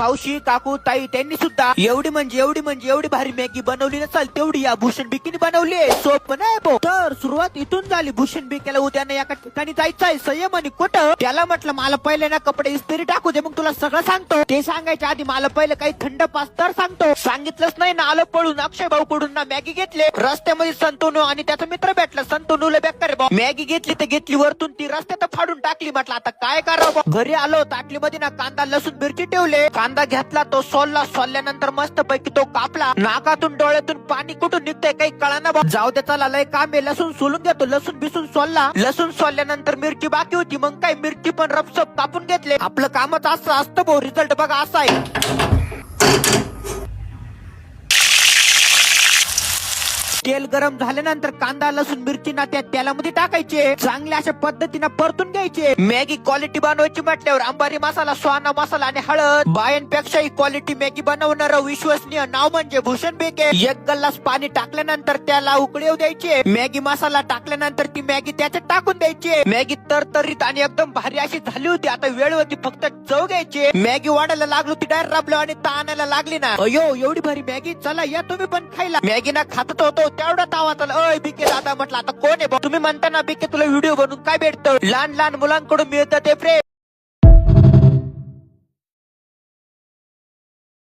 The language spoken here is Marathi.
मावशी काकू ताई त्यांनी सुद्धा एवढी भारी मॅगी बनवली नसेल तेवढी या भूषण बिकीने बनवली. सोप नाही भाऊ. तर सुरुवात इथून झाली. भूषण बिकेला उद्याने एका ठिकाणी जायचंय संयम आणि कुठं. त्याला म्हटलं मला पहिले ना कपडे इस्त्री टाकू दे मग तुला सगळं सांगतो. ते सांगायच्या आधी मला पहिले काही थंड पास्तर सांगतो. सांगितलंच नाही ना आलं पळून अक्षय भाऊ कडून ना मॅगी घेतले. रस्त्यामध्ये संतोनू आणि त्याचा मित्र भेटला. संतोनूला बेकार भाऊ मॅगी घेतली तर घेतली वरतून ती रस्त्यात फाडून टाकली. म्हटलं आता काय करावं. घरी आलो ताटलीमध्ये ना कांदा लसूण मिरची ठेवले. कांदा घेतला तो सोलल्यानंतर मस्त पैकी तो कापला. नाकातून डोळ्यातून पाणी कुठून निघतंय काही कळाना भाऊ. जाऊ दे चला लय काम आहे. लसूण सोलून घेतो. लसूण बिसून सोलला. लसूण सोलल्यानंतर मिरची बाकी होती मग काय मिरची पण रपसप कापून घेतले. आपलं कामच असं असतं भाऊ. रिझल्ट बघा असा आहे. तेल गरम झाल्यानंतर कांदा लसूण मिरची ना त्या तेलामध्ये टाकायचे. चांगल्या अशा पद्धतीने परतून घ्यायचे. मॅगी क्वालिटी बनवायची म्हटल्यावर अंबारी मसाला स्वाना मसाला आणि हळद. बायांपेक्षाही क्वालिटी मॅगी बनवणार विश्वसनीय नाव म्हणजे भूषण बेके. एक ग्लास पाणी टाकल्यानंतर त्याला उकळी येऊ द्यायचे. मॅगी मसाला टाकल्यानंतर ती मॅगी त्याच्यात टाकून द्यायची. मॅगी तरतरीत आणि एकदम भारी अशी झाली होती. आता वेळ होती फक्त चव घ्यायची. मॅगी वाढायला लागलो ती डायरेक्ट राबलो आणि ताणायला लागली ना. अयो एवढी भारी मॅगी चला या तुम्ही पण खायला. मॅगी ना खातच होतो तेवढा तावात अय बिके दादा म्हटलं आता कोण आहे तुम्ही म्हणता ना बिके तुला व्हिडिओ बनवून काय भेटतं. लहान मुलांकडून मिळतं ते प्रेम.